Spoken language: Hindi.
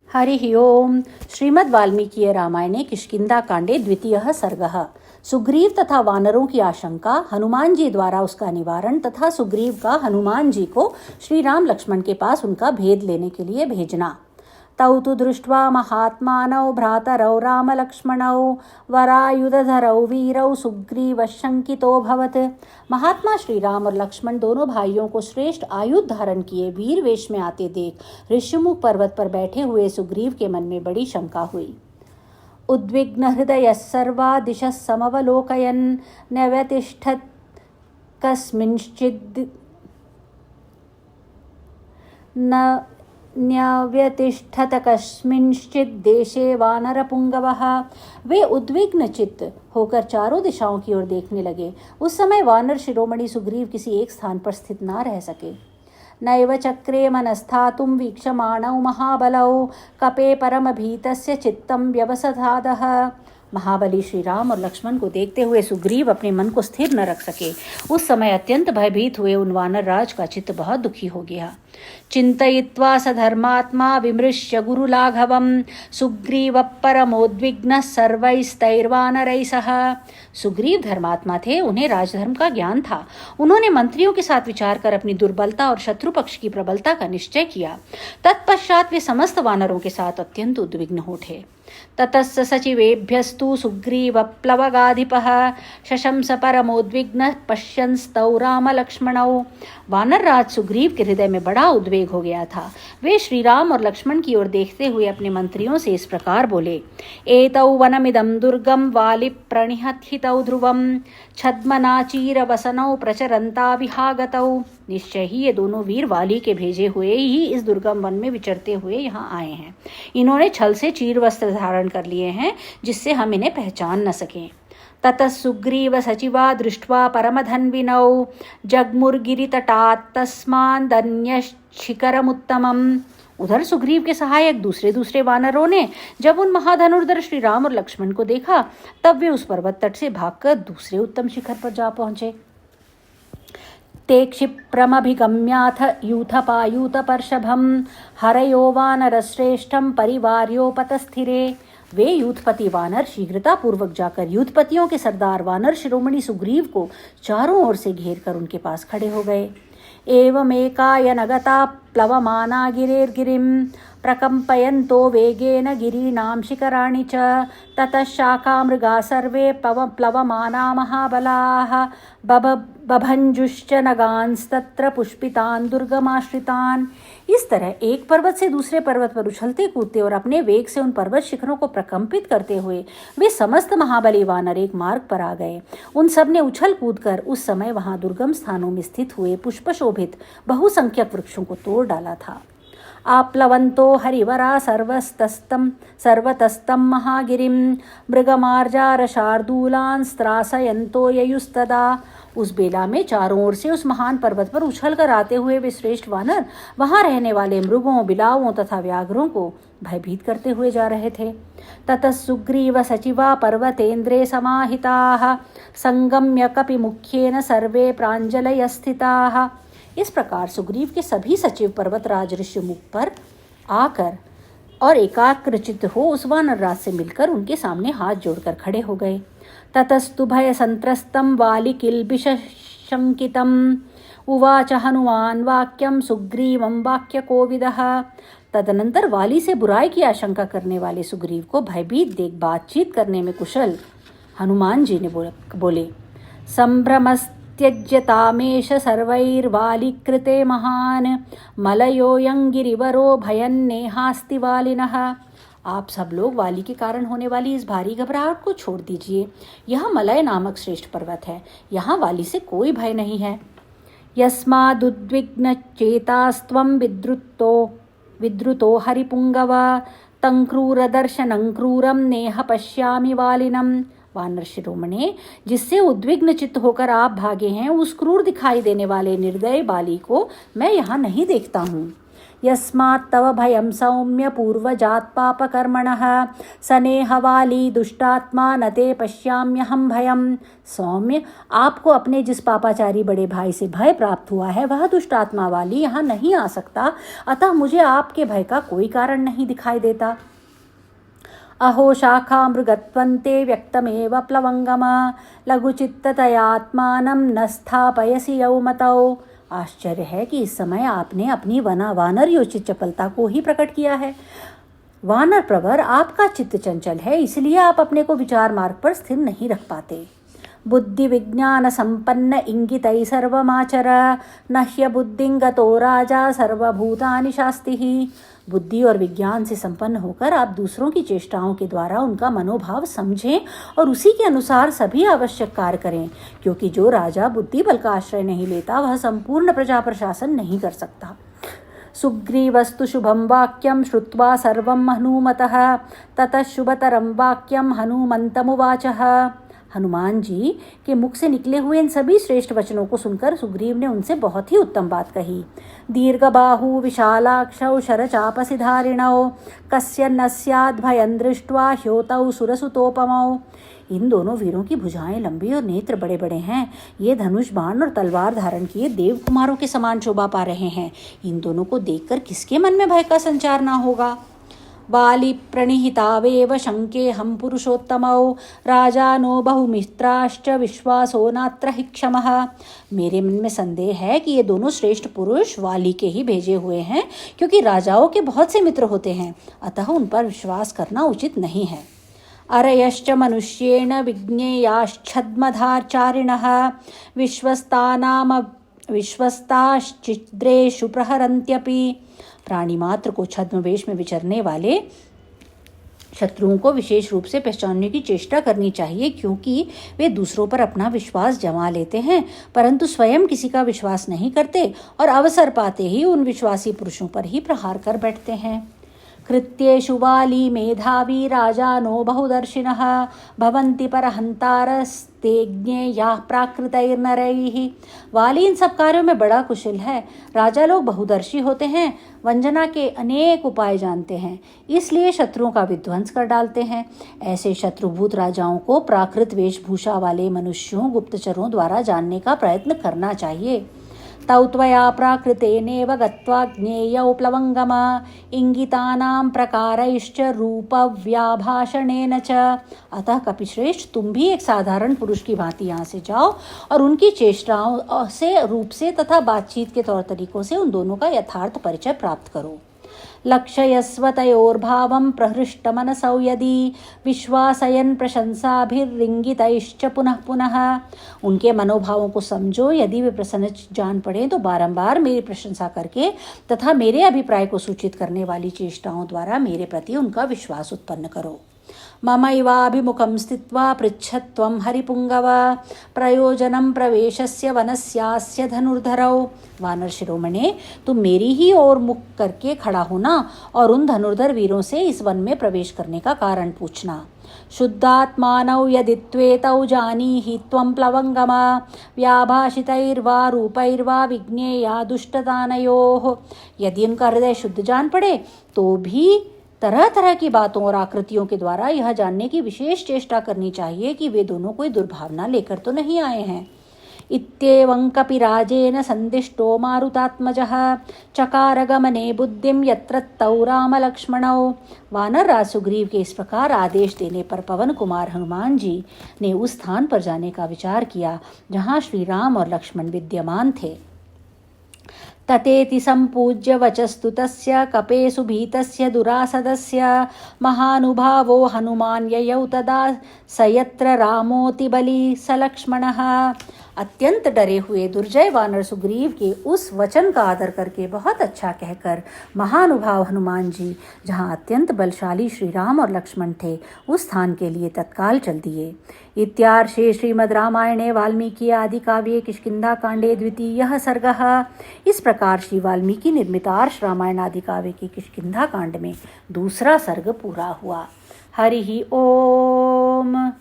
हरिः ओम्। श्रीमद् वाल्मीकि रामायणे किष्किन्धाकाण्डे द्वितीयः सर्गः। सुग्रीव तथा वानरों की आशंका, हनुमान जी द्वारा उसका निवारण तथा सुग्रीव का हनुमान जी को श्री राम लक्ष्मण के पास उनका भेद लेने के लिए भेजना। तौ तु दृष्ट्वा महात्मानौ भ्रातरौ रामलक्ष्मणौ वरायुधधरौ वीरौ सुग्रीवशंकितोऽभवत्। महात्मा श्री राम और लक्ष्मण दोनों भाइयों को श्रेष्ठ आयुध धारण किए वीर वेश में आते देख ऋष्यमुख पर्वत पर बैठे हुए सुग्रीव के मन में बड़ी शंका हुई। उद्विग्न हृदयः सर्वा दिशः समवलोकयन् न्यव्यतिष्ठत् कस्मिंश्चिद् न्यव्यतिष्ठत कस्मिंश्चित् देशे वानरपुंगवः। वे उद्विग्न चित्त होकर चारों दिशाओं की ओर देखने लगे। उस समय वानर शिरोमणि सुग्रीव किसी एक स्थान पर स्थित न रह सके। नैव चक्रे मनस्थातुं वीक्षमाणौ महाबलौ कपे परमभीतस्य चित्तं व्यवसधादः। महाबली श्री राम और लक्ष्मण को देखते हुए सुग्रीव अपने मन को स्थिर न रख सके। उस समय अत्यंत भयभीत हुए उन वानर राज का चित्त बहुत दुखी हो गया। चिंतयित्वा स धर्मात्मा विमृश्य गुरुलाघवं सुग्रीव परमोद्विग्न सर्वैस्तैर्वानरैः सह। सुग्रीव धर्मात्मा थे, उन्हें राजधर्म का ज्ञान था। उन्होंने मंत्रियों के साथ विचार कर अपनी दुर्बलता और शत्रु पक्ष की प्रबलता का निश्चय किया। तत्पश्चात वे समस्त वानरों के साथ अत्यंत उद्विग्न हो उठे। ततस्य सचिवेभ्यस्तु सुग्रीव प्लवगाधिपः शशंस परमोद्विग्न पश्यंस्तौ राम लक्ष्मणौ। वानर राज सुग्रीव के हृदय में बड़ा उद्वेग हो गया था। वे श्री राम और लक्ष्मण की ओर देखते हुए अपने मंत्रियों से इस प्रकार बोले। एतौ वनमिदं दुर्गम वालि प्रणिहत्हितौ ध्रुवम छद्मनाचीर वसनौ प्रचरन्ता विहागतौ। निश्चय ही ये दोनों वीर वाली के भेजे हुए ही इस दुर्गम वन में विचरते हुए यहाँ आए हैं। इन्होंने छल से चीर वस्त्र धारण कर लिए हैं जिससे हम इन्हें पहचान न सकें। ततः सुग्रीव सचिवा दृष्ट्वा परमधन्विनौ जग्मुर्गिरितटात् तस्मादन्यशिखरमुत्तमम्। उधर सुग्रीव के सहायक दूसरे वानरों ने जब उन महाधनुर्धर श्री राम और लक्ष्मण को देखा तब वे उस पर्वत तट से भागकर दूसरे उत्तम शिखर पर जा पहुंचे। ते क्षिप्रमभिगम्याथ यूथपायूथपर्षभं हरयो वानरश्रेष्ठं परिवार्योपतस्थिरे। वे यूथपति वानर शीघ्रतापूर्वक जाकर यूथपतियों के सरदार वानर शिरोमणि सुग्रीव को चारों ओर से घेर कर उनके पास खड़े हो गए। एवमेकायनगता प्लवमाना गिरेर्गिरिं प्रकम्पयन्तो वेगेन गिरीणां शिखराणि च ततः शाखामृगा सर्वे प्लवमाना महाबलाः बभञ्जुश्च नगांस्तत्र पुष्पितान् दुर्गमाश्रितान्। इस तरह एक पर्वत से दूसरे पर्वत पर उछलते कूदते और अपने वेग से उन पर्वत शिखरों को प्रकंपित करते हुए वे समस्त महाबली वानर एक मार्ग पर आ गए। उन सब ने उछल कूद कर उस समय वहां दुर्गम स्थानों में स्थित हुए पुष्पशोभित बहुसंख्यक वृक्षों को तोड़ डाला था। आप्लवन्तो हरिवरा सर्वतस्तं महागिरिं मृगमार्जारशार्दूलान् स्त्रासयन्तो ययुस्तदा। उस बेला में चारों ओर से उस महान पर्वत पर उछल कर आते हुए वे श्रेष्ठ वानर वहां रहने वाले मृगों, बिलावों तथा व्याघ्रों को भयभीत करते हुए जा रहे थे। ततः सुग्रीव सचिवा पर्वतेन्द्रे समाहिताः संगम्य कपिमुख्येन सर्वे प्राञ्जलयस्थिताः। इस प्रकार सुग्रीव के सभी सचिव पर्वतराज ऋष्यमुख पर आकर और एकाग्रचित्त हो उस वानरराज से मिलकर उनके सामने हाथ जोड़कर खड़े हो गए। ततस्तु भय संत्रस्तं वालि किल्बिषशंकितम् उवाच हनुमान वाक्यं सुग्रीवं वाक्यकोविदः। तदनंतर वाली से बुराई की आशंका करने वाले सुग्रीव को भयभीत देख बातचीत करने में कुशल हनुमान जी ने बोले। संभ्रमस्त्यज्यतामेष सर्वैर्वालिकृते महान् मलयोऽयं गिरिवरो भयन्नेहास्ति वालिनः। आप सब लोग वाली के कारण होने वाली इस भारी घबराहट को छोड़ दीजिए। यह मलय नामक श्रेष्ठ पर्वत है, यहाँ वाली से कोई भय नहीं है। यस्मादुद्विग्न चेतास्त्वं विद्रुतो हरिपुंगव तंक्रूरदर्शनं क्रूरं नेह पश्यामि वालिनम्। वानर शिरोमणे, जिससे उद्विग्न चित्त होकर आप भागे हैं उस क्रूर दिखाई देने वाले निर्दयी बाली को मैं यहाँ नहीं देखता हूँ। यस्मात् तव भयं सौम्य पूर्वजात् पापकर्मणः सनेहवाली दुष्टात्मा न ते पश्याम्यहं भयं। सौम्य, आपको अपने जिस पापाचारी बड़े भाई से भय प्राप्त हुआ है वह दुष्टात्मा वाली यहाँ नहीं आ सकता, अतः मुझे आपके भय का कोई कारण नहीं दिखाई देता। अहो शाखा मृगत्वन्ते व्यक्तमेव प्लवंगमा लघुचित्ततयात्मानं न स्थापयसि यौमतौ। आश्चर्य है कि इस समय आपने अपनी वानर योचित चपलता को ही प्रकट किया है। वानर प्रवर, आपका चित्त चंचल है, इसलिए आप अपने को विचार मार्ग पर स्थिर नहीं रख पाते। बुद्धि विज्ञान संपन्न इंगितै सर्वमाचर नह्य बुद्धिंगतो राजा सर्वभूतानि शास्तिः। बुद्धि और विज्ञान से संपन्न होकर आप दूसरों की चेष्टाओं के द्वारा उनका मनोभाव समझें और उसी के अनुसार सभी आवश्यक कार्य करें, क्योंकि जो राजा बुद्धि बल का आश्रय नहीं लेता वह संपूर्ण प्रजा प्रशासन नहीं कर सकता। सुग्रीवस्तु शुभं वाक्यं श्रुत्वा सर्वं हनुमतः ततः शुभतरं वाक्यं हनुमन्तमुवाचः। हनुमान जी के मुख से निकले हुए इन सभी श्रेष्ठ वचनों को सुनकर सुग्रीव ने उनसे बहुत ही उत्तम बात कही। दीर्घबाहु विशालाक्षौ शरचापसिधारिणौ कस्य न स्याद् भयं दृष्ट्वा ह्योतौ सुरसुतोपमौ। इन दोनों वीरों की भुजाएं लंबी और नेत्र बड़े बड़े हैं। ये धनुष बाण और तलवार धारण किए देव कुमारों के समान शोभा पा रहे हैं। इन दोनों को देखकर किसके मन में भय का संचार ना होगा। वाली प्रणिहितावेव शंके हम पुरुषोत्तमौ राजानो बहुमित्राश्च विश्वासो नात्र हि क्षमः। मेरे मन में संदेह है कि ये दोनों श्रेष्ठ पुरुष वाली के ही भेजे हुए हैं, क्योंकि राजाओं के बहुत से मित्र होते हैं, अतः उन पर विश्वास करना उचित नहीं है। अरयश्च मनुष्येण विज्ञेयाश्छद्मधाचारिणः विश्वस्ताश्चिद्रेषु प्रहरन्त्यपि। प्राणी मात्र को छद्मवेश में विचरने वाले शत्रुओं को विशेष रूप से पहचानने की चेष्टा करनी चाहिए, क्योंकि वे दूसरों पर अपना विश्वास जमा लेते हैं परंतु स्वयं किसी का विश्वास नहीं करते और अवसर पाते ही उन विश्वासी पुरुषों पर ही प्रहार कर बैठते हैं। कृत्येषु वाली मेधावी राजानो बहुदर्शिनः भवन्ति परहन्तारस्ते ज्ञेयाः प्राकृतैर्नरैः। वाली इन सब कार्यों में बड़ा कुशल है। राजा लोग बहुदर्शी होते हैं, वंजना के अनेक उपाय जानते हैं, इसलिए शत्रुओं का विध्वंस कर डालते हैं। ऐसे शत्रुभूत राजाओं को प्राकृत वेशभूषा वाले मनुष्यों गुप्तचरों द्वारा जानने का प्रयत्न करना चाहिए। तौ त्वया प्राकृतेनेव गत्वा ज्ञेयौ प्लवंगमा इंगितानां प्रकारैश्च रूपव्याभाषणेन च। अतः कपिश्रेष्ठ, तुम भी एक साधारण पुरुष की भांति यहाँ से जाओ और उनकी चेष्टाओं से, रूप से तथा बातचीत के तौर तरीकों से उन दोनों का यथार्थ परिचय प्राप्त करो। लक्षयस्व तयोर्भावं प्रहृष्टमनसौ यदि विश्वासयन् प्रशंसाभिर्रिंगितैश्च पुनः पुनः। उनके मनोभावों को समझो, यदि वे प्रसन्न जान पड़े तो बारंबार मेरी प्रशंसा करके तथा मेरे अभिप्राय को सूचित करने वाली चेष्टाओं द्वारा मेरे प्रति उनका विश्वास उत्पन्न करो। ममैवाभिमुखं स्थित्वा पृच्छत्वं हरिपुंगव प्रयोजनं प्रवेशस्य वनस्यास्य धनुर्धरौ। वानर शिरोमणे, तुम मेरी ही ओर मुख करके खड़ा होना और उन धनुर्धर वीरों से इस वन में प्रवेश करने का कारण पूछना। शुद्धात्मानौ यदि त्वेतौ जानीहि त्वं प्लवंगमा व्याभाषितैर्वा रूपैर्वा विज्ञेया दुष्टदानयोः। यदि उनका हृदय शुद्ध जान पड़े तो भी तरह तरह की बातों और आकृतियों के द्वारा यह जानने की विशेष चेष्टा करनी चाहिए कि वे दोनों कोई दुर्भावना लेकर तो नहीं आए हैं। इत्येवं कपिराजेन संदिष्टो मारुतात्मजः चकार गमने बुद्धिं यत्र तौ राम लक्ष्मणौ। वानर राज सुग्रीव के इस प्रकार आदेश देने पर पवन कुमार हनुमान जी ने उस स्थान पर जाने का विचार किया जहाँ श्री राम और लक्ष्मण विद्यमान थे। ततेति सम्पूज्य वचस्तु तस्य कपेषु भीतस्य दुरासदस्य महानुभावो हनुमान् ययौ तदा स यत्र रामोति बली स लक्ष्मणः। अत्यंत डरे हुए दुर्जय वानर सुग्रीव के उस वचन का आदर करके बहुत अच्छा कहकर महानुभाव हनुमान जी जहाँ अत्यंत बलशाली श्री राम और लक्ष्मण थे उस स्थान के लिए तत्काल चल दिए। इत्यार्षे श्रीमद् रामायणे वाल्मीकि आदि काव्ये किष्किंधा कांडे द्वितीयः सर्गः। इस प्रकार श्री वाल्मीकि निर्मितार्ष रामायण आदि काव्य की किष्किंधा कांड में दूसरा सर्ग पूरा हुआ। हरि ओम।